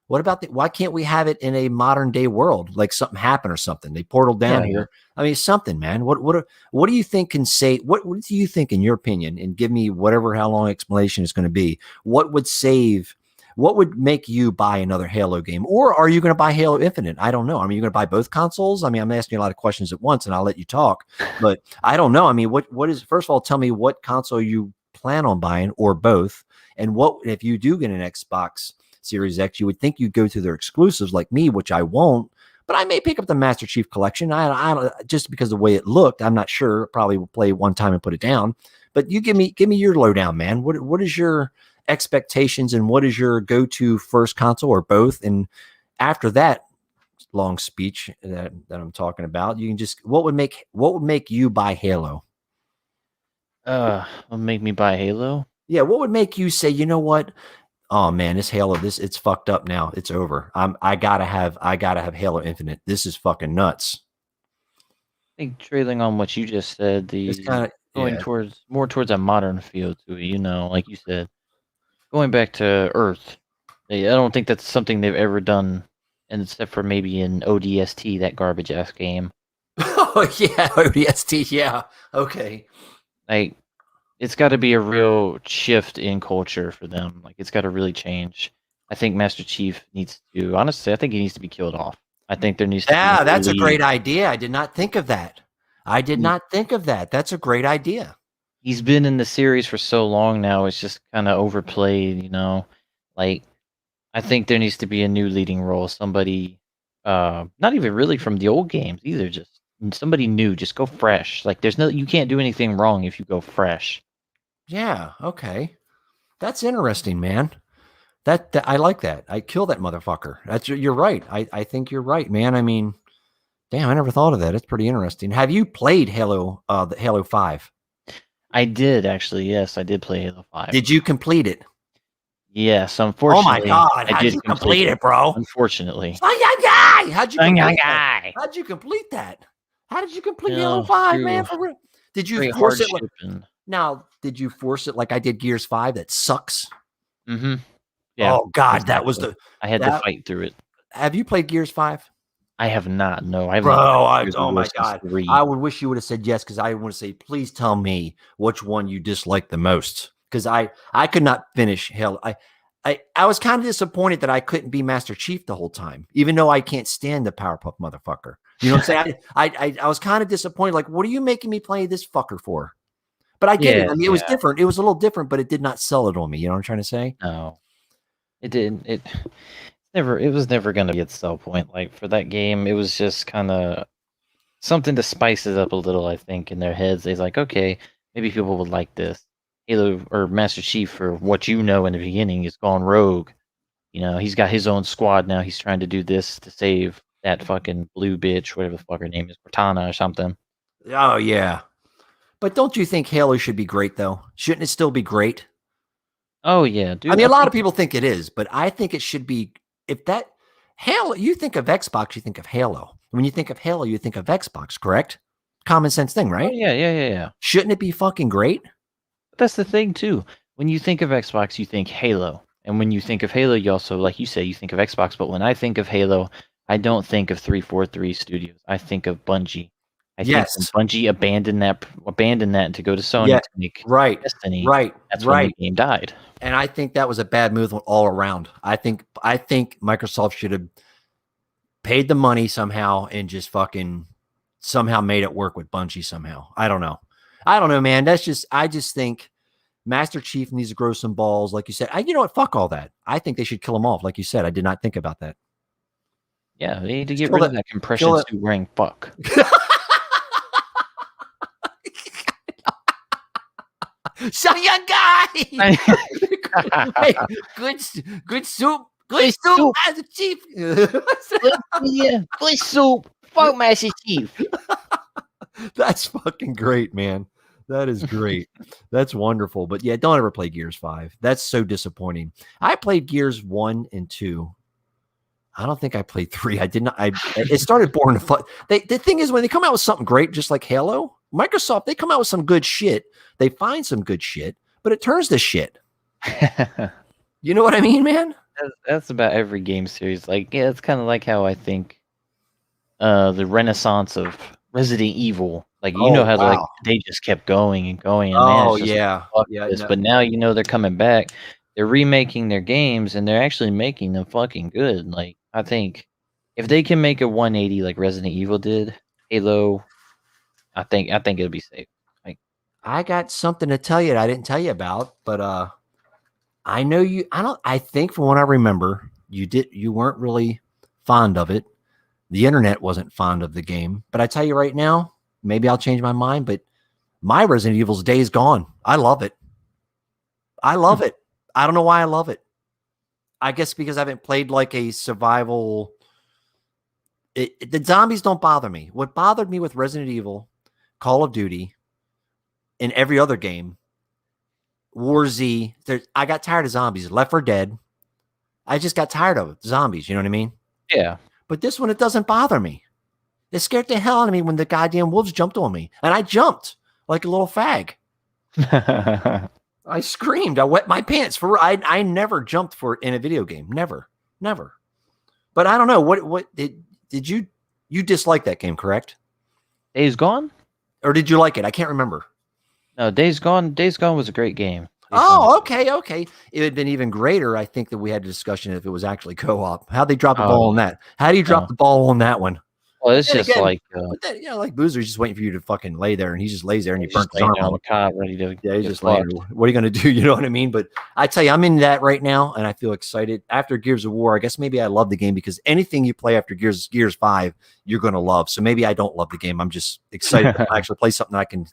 S1: What about why can't we have it in a modern day world? Like something happened or something. They portaled down
S2: Yeah.
S1: here. I mean, something, man. What do you think can say what do you think in your opinion? And give me whatever how long explanation is going to be. What would make you buy another Halo game? Or are you going to buy Halo Infinite? I don't know. I mean, you're going to buy both consoles? I mean, I'm asking you a lot of questions at once and I'll let you talk. But I don't know. I mean, what is first of all, tell me what console you plan on buying or both. And what if you do get an Xbox Series X, you would think you'd go through their exclusives like me, which I won't, but I may pick up the Master Chief Collection. I don't just because of the way it looked. I'm not sure. Probably will play one time and put it down. But you give me your lowdown, man. What is your expectations and what is your go-to first console or both? And after that long speech that I'm talking about, you can just what would make you buy Halo?
S2: Will make me buy Halo?
S1: Yeah, what would make you say, you know what? Oh man, this Halo, it's fucked up now. It's over. I gotta have Halo Infinite. This is fucking nuts.
S2: I think trailing on what you just said,
S1: It's
S2: the
S1: kind of
S2: going
S1: yeah.
S2: towards a modern feel to it, like you said, going back to Earth. I don't think that's something they've ever done, and except for maybe in ODST, that garbage ass game.
S1: Oh yeah, ODST. Yeah. Okay.
S2: Like, it's got to be a real shift in culture for them. Like, it's got to really change. I think Master Chief needs to, honestly, I think he needs to be killed off. I think there needs to be a
S1: Yeah,
S2: new
S1: that's a
S2: lead.
S1: great idea. I did not think of that. I did
S2: He-
S1: not think of that. That's a great idea.
S2: He's been in the series for so long now, it's just kind of overplayed. Like, I think there needs to be a new leading role. Somebody, not even really from the old games either, just somebody new. Just go fresh. Like, you can't do anything wrong if you go fresh.
S1: Yeah. Okay. That's interesting, man. That I like that. I kill that motherfucker. You're right. I think you're right, man. I mean, damn, I never thought of that. It's pretty interesting. Have you played the Halo 5?
S2: I did actually, yes, I did play Halo 5.
S1: Did you complete it?
S2: Yes,
S1: Oh my
S2: unfortunately,
S1: God.
S2: I
S1: How'd
S2: did
S1: you
S2: complete
S1: complete
S2: it.
S1: it, bro?
S2: Unfortunately.
S1: How'd you complete that?
S2: Guy.
S1: How'd you complete that? How did you complete Halo 5,
S2: Through
S1: man? For real? Did you
S2: great
S1: force it?
S2: hardship and
S1: Now, did you force it like I did Gears 5? That sucks.
S2: Mm-hmm. Yeah,
S1: Oh God, that was
S2: exactly.
S1: the
S2: I had to
S1: that.
S2: fight through it.
S1: Have you played Gears 5?
S2: I have not. No, I haven't
S1: Bro,
S2: touched Gears of
S1: oh
S2: War
S1: my
S2: since
S1: God.
S2: 3.
S1: I would wish you would have said yes, because I want to say, please tell me which one you dislike the most. Because I could not finish Halo. I was kind of disappointed that I couldn't be Master Chief the whole time, even though I can't stand the Powerpuff motherfucker. You know what I'm saying? I was kind of disappointed. Like, what are you making me play this fucker for? But I get it.
S2: Yeah,
S1: I mean, it was
S2: yeah.
S1: different. It was a little different, but it did not sell it on me. You know what I'm trying to say?
S2: No, it didn't. It was never gonna be its sell point. Like for that game, it was just kind of something to spice it up a little. I think in their heads, they're like, okay, maybe people would like this. Halo or Master Chief, for what you know in the beginning, is gone rogue. You know, he's got his own squad now. He's trying to do this to save that fucking blue bitch, whatever the fuck her name is, Cortana or something.
S1: Oh yeah. But don't you think Halo should be great though? Shouldn't it still be great?
S2: Oh yeah,
S1: I
S2: dude.
S1: mean,
S2: I
S1: a lot
S2: think
S1: of people think it is, but I think it should be. If that Halo, you think of Xbox, you think of Halo. When you think of Halo, you think of Xbox, correct? Common sense thing,
S2: oh
S1: right?
S2: yeah, yeah, yeah, yeah.
S1: Shouldn't it be fucking great?
S2: But that's the thing too. When you think of Xbox, you think Halo. And when you think of Halo, you also, like you say, you think of Xbox. But when I think of Halo, I don't think of 343 Studios. I think of Bungie. I think when
S1: Yes.
S2: Bungie abandoned that to go to
S1: Yeah.
S2: Sony to make
S1: Right.
S2: Destiny,
S1: Right.
S2: that's when the
S1: Right.
S2: game died.
S1: And I think that was a bad move all around. I think Microsoft should have paid the money somehow and just fucking somehow made it work with Bungie somehow. I don't know. I don't know, man. I just think Master Chief needs to grow some balls, like you said. You know what? Fuck all that. I think they should kill him off, like you said. I did not think about that.
S2: Yeah, they need to
S1: Just
S2: get
S1: kill
S2: rid of
S1: that.
S2: that
S1: Kill
S2: compression
S1: that.
S2: suit wearing fuck.
S1: Young guy. Hey, good, good soup. Good
S2: Good
S1: soup,
S2: soup.
S1: Master Chief.
S2: Good soup. Fuck Master Chief.
S1: That's fucking great, man. That is great. That's wonderful. But yeah, don't ever play Gears 5. That's so disappointing. I played Gears 1 and 2. I don't think I played 3. I did not. It started boring to fun. The thing is, when they come out with something great, just like Halo, Microsoft, they come out with some good shit. They find some good shit, but it turns to shit. You know what I mean, man?
S2: That's about every game series. Like, yeah, it's kind of like how I think the renaissance of Resident Evil. Like, you know
S1: Oh
S2: how
S1: wow.
S2: they just kept going and going, and man,
S1: Oh
S2: it's just like,
S1: yeah.
S2: fuck
S1: Yeah.
S2: this.
S1: No.
S2: But now you know they're coming back. They're remaking their games, and they're actually making them fucking good. Like, I think if they can make a 180 like Resident Evil did, Halo, I think it'll be safe. Like,
S1: I got something to tell you that I didn't tell you about, but I know you. I think from what I remember, you weren't really fond of it. The internet wasn't fond of the game, but I tell you right now, maybe I'll change my mind. But my Resident Evil's day is gone. I love it. I love it. I don't know why I love it. I guess because I haven't played like a survival. The zombies don't bother me. What bothered me with Resident Evil, Call of Duty, and every other game, War Z. I got tired of zombies. Left 4 Dead. I just got tired of it. Zombies. You know what I mean?
S2: yeah.
S1: But this one, it doesn't bother me. It scared the hell out of me when the goddamn wolves jumped on me, and I jumped like a little fag. I screamed. I wet my pants. I never jumped for in a video game. Never. But I don't know what did you dislike that game, correct?
S2: Days Gone?
S1: Or did you like it? I can't remember.
S2: No, Days Gone. Days Gone was a great game.
S1: Oh, okay. It would have been even greater. I think that we had a discussion if it was actually co-op. How'd they drop the ball on that? How do you drop
S2: no.
S1: the ball on that one?
S2: Well, it's
S1: And
S2: just
S1: again,
S2: like
S1: but then, like Boozer's just waiting for you to fucking lay there, and he just lays there, and you
S2: he's
S1: burnt
S2: just
S1: his
S2: laying
S1: arm
S2: there on
S1: off.
S2: the cot, ready to
S1: Yeah, he's
S2: get
S1: just laying
S2: fucked.
S1: there. What are you going to do? You know what I mean? But I tell you, I'm in that right now, and I feel excited. After Gears of War, I guess maybe I love the game because anything you play after Gears 5, you're going to love. So maybe I don't love the game. I'm just excited to actually play something I can.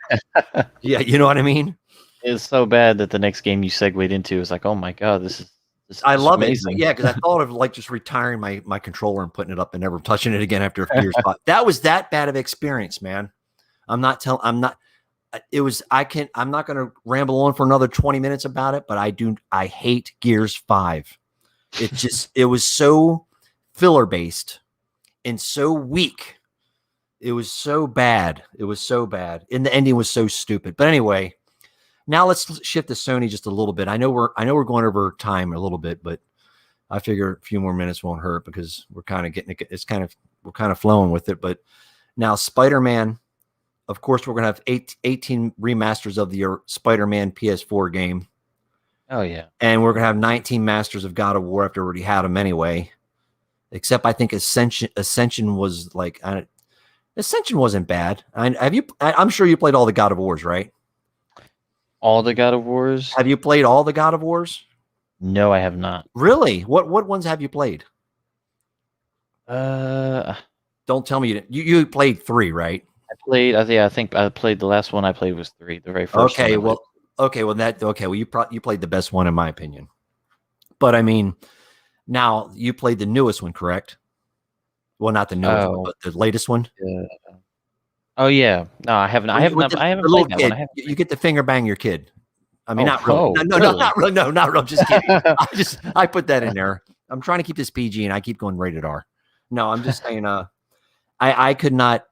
S1: Yeah, you know what I mean?
S2: It's so bad that the next game you segued into is like, oh my god, this is
S1: I love
S2: amazing.
S1: it. Yeah, because I thought of like just retiring my controller and putting it up and never touching it again after Gears 5. That was that bad of experience, man. I'm not. It was. I'm not going to ramble on for another 20 minutes about it, but I hate Gears 5. It was so filler based and so weak. It was so bad. And the ending was so stupid. But anyway, Now let's shift to Sony just a little bit. I know we're going over time a little bit, but I figure a few more minutes won't hurt because we're kind of getting it. We're kind of flowing with it. But now Spider-Man, of course, we're going to have 18 remasters of the Spider-Man PS4 game.
S2: Oh yeah.
S1: And we're going to have 19 masters of God of War after we already had them anyway. Except I think Ascension was like, Ascension wasn't bad. I'm sure you played all the God of Wars, right?
S2: All the God of Wars?
S1: Have you played all the God of Wars?
S2: No, I have not.
S1: Really? What ones have you played?
S2: Uh,
S1: Don't tell me you played 3, right?
S2: I think I played the last one I played was 3, the very first
S1: Okay,
S2: one.
S1: Well, you played the best one in my opinion. But I mean, now you played the newest one, correct? Well, not the newest one, but the latest one.
S2: Yeah. Oh yeah. No, I haven't. I haven't. I haven't played that one.
S1: You get to finger bang your kid. I mean, not really. No,
S2: really?
S1: not really. No, not really. I'm just kidding. I put that in there. I'm trying to keep this PG, and I keep going rated R. No, I'm just saying. I could not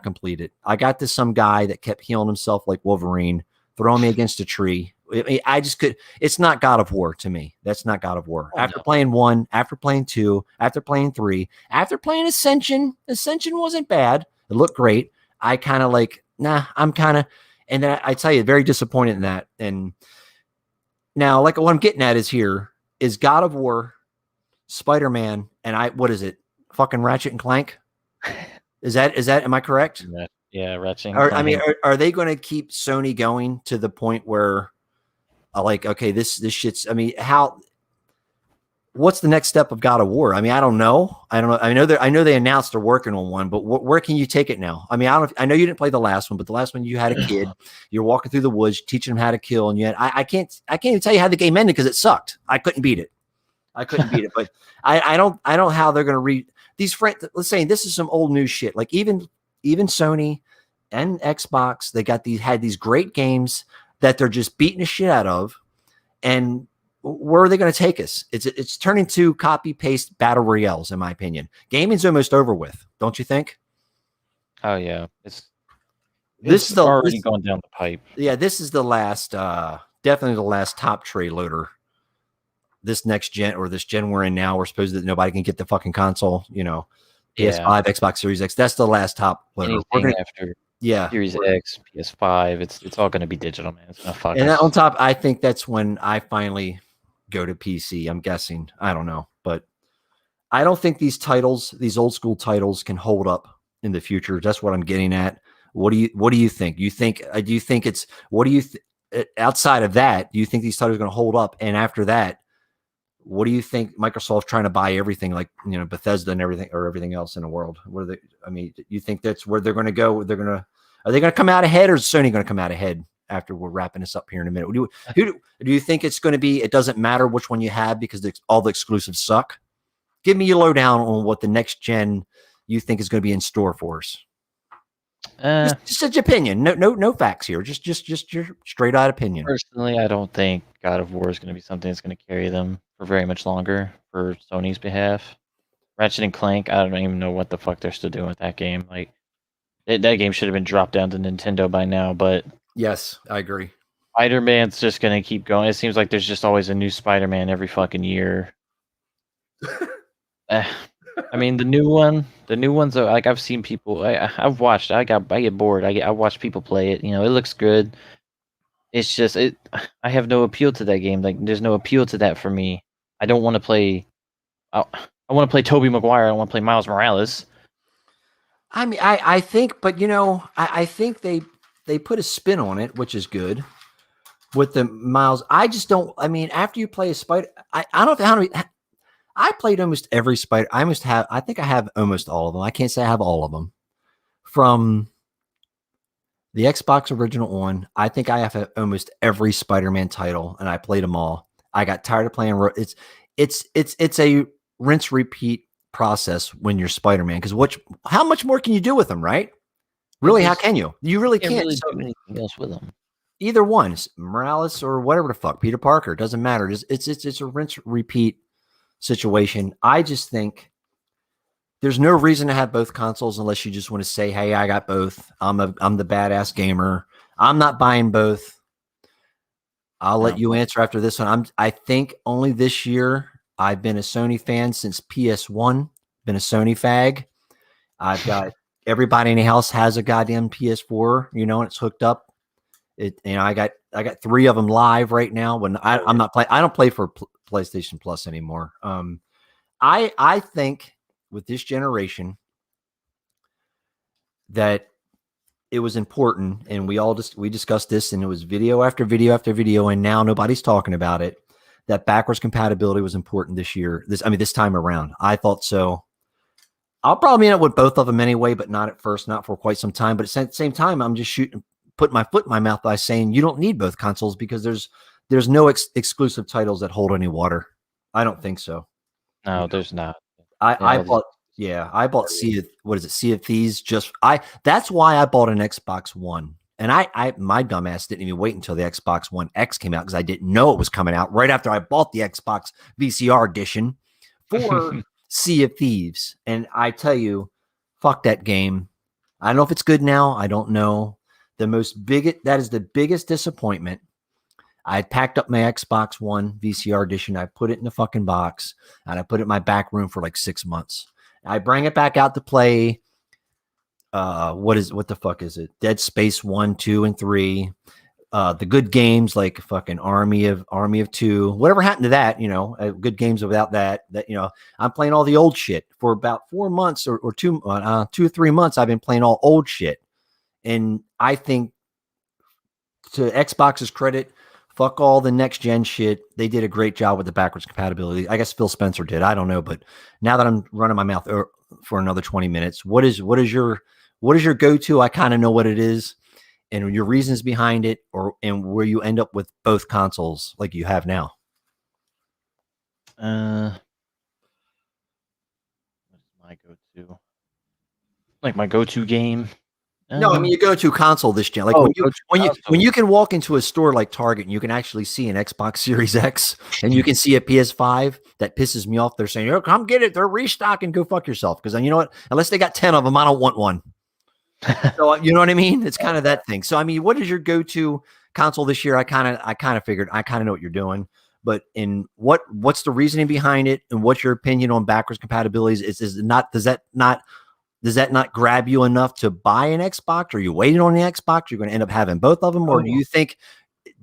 S1: complete it. I got to some guy that kept healing himself like Wolverine, throwing me against a tree. I just could. It's not God of War to me. That's not God of War. After playing 1, after playing 2, after playing 3, after playing Ascension wasn't bad. It looked great. I kind of like, nah, I'm kind of, and then I tell you, very disappointed in that. And now, like what I'm getting at is God of War, Spider-Man, and what is it? Fucking Ratchet and Clank. Is that, am I correct?
S2: Yeah. Ratchet and Clank.
S1: I mean, are they going to keep Sony going to the point where like, okay, this shit's, I mean, what's the next step of God of War? I mean, I don't know. I know they announced they're working on one, but where can you take it now? I mean, I know you didn't play the last one, but the last one you had a kid, you're walking through the woods, teaching him how to kill. And yet I can't even tell you how the game ended because it sucked. I couldn't beat it. But I don't how they're going to read these friends. Let's say this is some old news shit. Like even Sony and Xbox, had these great games that they're just beating the shit out of. And where are they going to take us? It's turning to copy paste battle royales, in my opinion. Gaming's almost over with, don't you think?
S2: Oh yeah, it's
S1: already
S2: going down the pipe.
S1: Yeah, this is the last, definitely the last top tray loader. This next gen or this gen we're in now, we're supposed that nobody can get the fucking console. PS5, Xbox Series X. That's the last top loader.
S2: After Series X, PS5, it's all going to be digital, man. It's gonna fuck.
S1: And on top, I think that's when I finally go to PC. I'm guessing. I don't know, but I don't think these old school titles can hold up in the future. That's what I'm getting at. What do you think? Do you think it's, what do you outside of that, do you think these titles are going to hold up? And after that, what do you think Microsoft trying to buy everything like, Bethesda and everything else in the world? You think that's where they're going to go? Are they going to come out ahead, or is Sony going to come out ahead after we're wrapping this up here in a minute? Do you think it's going to be, it doesn't matter which one you have because all the exclusives suck? Give me your lowdown on what the next gen you think is going to be in store for us. Just your opinion. No facts here. Just your straight out opinion.
S2: Personally, I don't think God of War is going to be something that's going to carry them for very much longer for Sony's behalf. Ratchet and Clank, I don't even know what the fuck they're still doing with that game. Like that game should have been dropped down to Nintendo by now. But
S1: yes, I agree.
S2: Spider-Man's just going to keep going. It seems like there's just always a new Spider-Man every fucking year. I mean, the new ones are like, I've seen people. I've watched. I get bored. I watch people play it. It looks good. It's just I have no appeal to that game. Like, there's no appeal to that for me. I don't want to play. I want to play Tobey Maguire. I don't want to play Miles Morales.
S1: I mean, I think, but I think they put a spin on it, which is good. With the Miles, I just don't. I mean, after you play a Spider, I don't know how many. I played almost every Spider. I think I have almost all of them. I can't say I have all of them. From the Xbox original on, I think I have almost every Spider-Man title, and I played them all. I got tired of playing. It's a rinse repeat process when you're Spider-Man, because how much more can you do with them, right? Really, how can you? You really can't
S2: really do anything else with them.
S1: Either one, Morales or whatever the fuck, Peter Parker, doesn't matter. It's a rinse repeat situation. I just think there's no reason to have both consoles unless you just want to say, hey, I got both. I'm the badass gamer. I'm not buying both. I'll let
S2: No.
S1: you answer after this one. I think only this year I've been a Sony fan since PS1. Been a Sony fag. I've got everybody in the house has a goddamn PS4, and it's hooked up. I got 3 of them live right now. When I'm not playing, I don't play for PlayStation Plus anymore. I think with this generation that it was important, and we discussed this, and it was video after video after video, and now nobody's talking about it. That backwards compatibility was important this year. This time around, I thought so. I'll probably end up with both of them anyway, but not at first, not for quite some time. But at the same time, I'm just putting my foot in my mouth by saying you don't need both consoles because there's no exclusive titles that hold any water. I don't think so.
S2: No, there's not.
S1: I bought Sea of Thieves that's why I bought an Xbox One. And my dumbass didn't even wait until the Xbox One X came out because I didn't know it was coming out right after I bought the Xbox VCR edition for Sea of Thieves. And I tell you, fuck that game. I don't know if it's good now. I don't know. That is the biggest disappointment. I packed up my Xbox One VCR edition. I put it in the fucking box and I put it in my back room for like 6 months. I bring it back out to play. What the fuck is it? Dead Space 1, 2, and 3. The good games like fucking Army of 2. Whatever happened to that? Good games without that. I'm playing all the old shit for about 4 months or 2 or 3 months. I've been playing all old shit, and I think to Xbox's credit, fuck all the next gen shit. They did a great job with the backwards compatibility. I guess Phil Spencer did. I don't know, but now that I'm running my mouth for another 20 minutes, what is your go-to? I kind of know what it is and your reasons behind it, and where you end up with both consoles like you have now.
S2: What's my go-to? Like my go-to game?
S1: No, I mean you go to console this gen. Like when you can walk into a store like Target and you can actually see an Xbox Series X and you can see a PS5, that pisses me off. They're saying, "Oh, come get it. They're restocking. Go fuck yourself." Because you know what? Unless they got 10 of them, I don't want one. So you know what I mean? It's kind of that thing. So I mean, what is your go-to console this year? I kind of figured. I kind of know what you're doing, but what's the reasoning behind it, and what's your opinion on backwards compatibilities? Does that not grab you enough to buy an Xbox? Are you waiting on the Xbox? You're going to end up having both of them, or do you think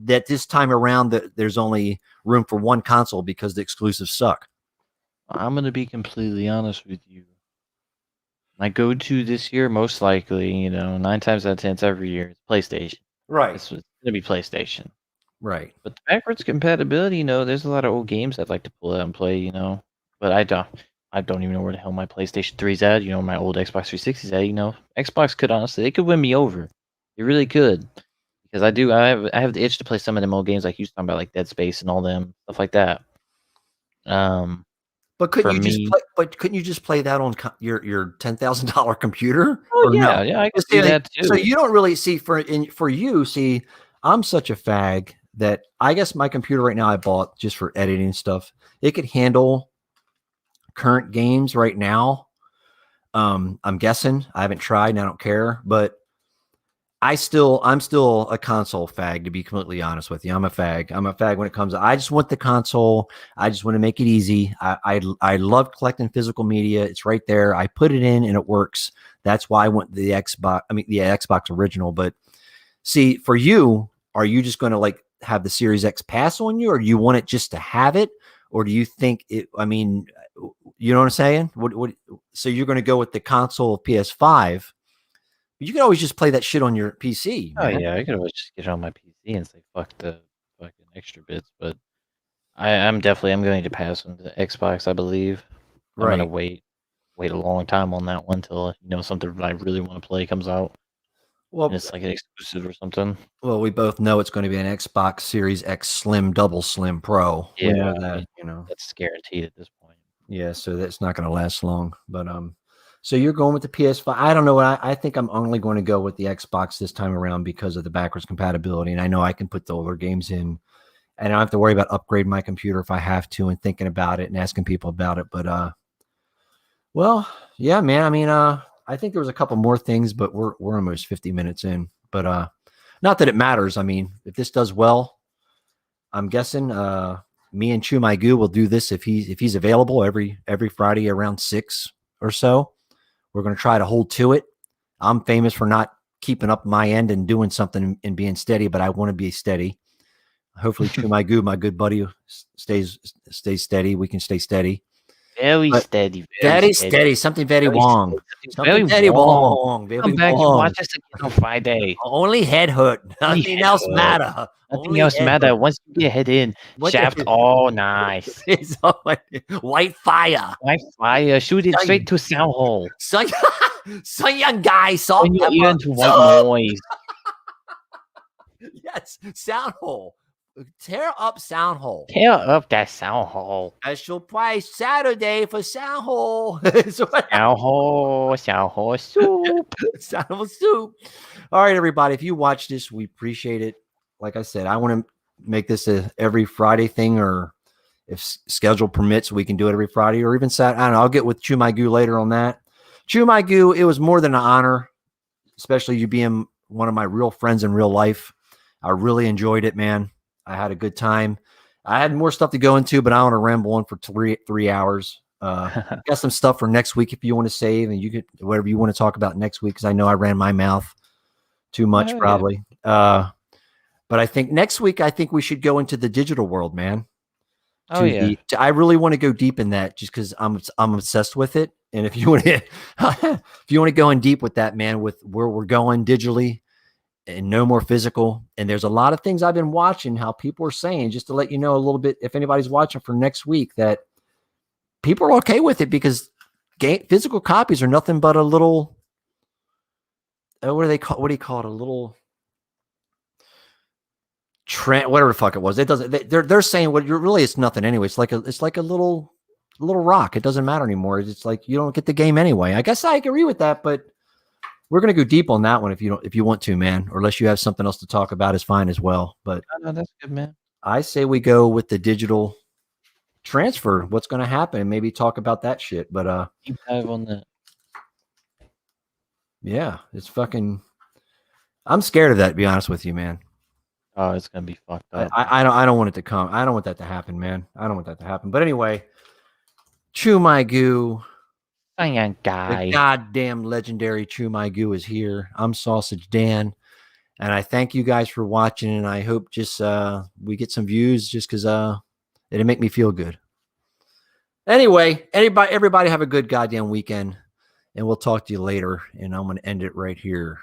S1: that this time around that there's only room for one console because the exclusives suck?
S2: I'm going to be completely honest with you. My go-to this year, most likely, 9 times out of 10, it's every year, it's PlayStation.
S1: Right.
S2: It's going to be PlayStation.
S1: Right.
S2: But the backwards compatibility, there's a lot of old games I'd like to pull out and play, But I don't even know where the hell my PlayStation 3's at, my old Xbox 360's at, Xbox could honestly, they could win me over. They really could. Because I have the itch to play some of them old games like you was talking about, like Dead Space and all them, stuff like that.
S1: But couldn't you just play that on your $10,000 computer?
S2: Oh
S1: or no?
S2: yeah, I could do that too.
S1: So you don't really see for you. See, I'm such a fag that I guess my computer right now I bought just for editing stuff. It could handle current games right now. I'm guessing. I haven't tried and I don't care, but I'm still a console fag, to be completely honest with you. I'm a fag when it comes I just want the console. I just want to make it easy. I love collecting physical media. It's right there. I put it in and it works. That's why I want the Xbox original. But see, for you, are you just going to like have the Series X pass on you, or do you want it just to have it? Or do you think it, you know what I'm saying? So you're going to go with the console PS5? You can always just play that shit on your PC.
S2: Oh
S1: Man.
S2: yeah, I could always just get it on my PC and say fuck the fucking extra bits. But I'm going to pass on the Xbox. I believe I'm gonna wait a long time on that one till something I really want to play comes out. Well, and it's like an exclusive or something.
S1: Well, we both know it's going to be an Xbox Series X Slim, Double Slim Pro.
S2: Yeah,
S1: we know that.
S2: That's guaranteed at this point.
S1: Yeah, so that's not going to last long. But so you're going with the PS5. I don't know. I think I'm only going to go with the Xbox this time around because of the backwards compatibility. And I know I can put the older games in. And I don't have to worry about upgrading my computer if I have to, and thinking about it and asking people about it. But well, yeah, man. I think there was a couple more things, but we're almost 50 minutes in. But not that it matters. If this does well, I'm guessing me and Chew My Goo will do this if he's available every Friday around 6 or so. We're going to try to hold to it. I'm famous for not keeping up my end and doing something and being steady, but I want to be steady. Hopefully, Chew My Goo, my good buddy, stays steady. We can stay steady.
S2: Very
S1: But
S2: steady,
S1: very steady. Something very wrong. Something very wrong. Very
S2: Come back and
S1: wrong.
S2: watch us again on Friday.
S1: Only head hurt. Nothing else matter.
S2: Nothing else matter. Once you get head in, shaft all nice.
S1: It's all like white fire.
S2: White fire. Shoot it straight to sound hole.
S1: So young guy, salt
S2: When you
S1: pepper.
S2: ear into white noise.
S1: Yes, sound hole. Tear up sound hole.
S2: Tear up that sound hole.
S1: I shall price Saturday for sound hole.
S2: Sound hole soup.
S1: Sound hole soup. All right, everybody. If you watch this, we appreciate it. Like I said, I want to make this a every Friday thing, or if schedule permits, we can do it every Friday or even Saturday. I don't know. I'll get with Chew My Goo later on that. Chew My Goo, it was more than an honor, especially you being one of my real friends in real life. I really enjoyed it, man. I had a good time. I had more stuff to go into, but I want to ramble on for three hours. Got some stuff for next week if you want to save, and you could whatever you want to talk about next week, because I know I ran my mouth too much probably. But I think next week, I think we should go into the digital world, man. I really want to go deep in that just because I'm obsessed with it. And if you want to, if you want to go in deep with that, man, with where we're going digitally and no more physical. And there's a lot of things I've been watching, how people are saying, just to let you know a little bit, if anybody's watching for next week, that people are okay with it because physical copies are nothing but a little, what do you call it? A little trend, whatever the fuck it was. It doesn't, they're saying what really, it's nothing anyway. It's like a little rock. It doesn't matter anymore. It's like, you don't get the game anyway. I guess I agree with that, but we're going to go deep on that one if you want to, man, or unless you have something else to talk about is fine as well. But
S2: no, that's good, man.
S1: I say we go with the digital transfer. What's going to happen? And maybe talk about that shit. But
S2: deep dive on that.
S1: Yeah, it's fucking. I'm scared of that. To be honest with you, man.
S2: Oh, it's gonna be fucked up.
S1: I don't want it to come. I don't want that to happen, man. I don't want that to happen. But anyway, Chew My Goo.
S2: Young guy.
S1: The goddamn legendary Chew My Goo is here. I'm Sausage Dan, and I thank you guys for watching. And I hope just we get some views, just because it'll make me feel good. Anyway, everybody have a good goddamn weekend, and we'll talk to you later. And I'm gonna end it right here.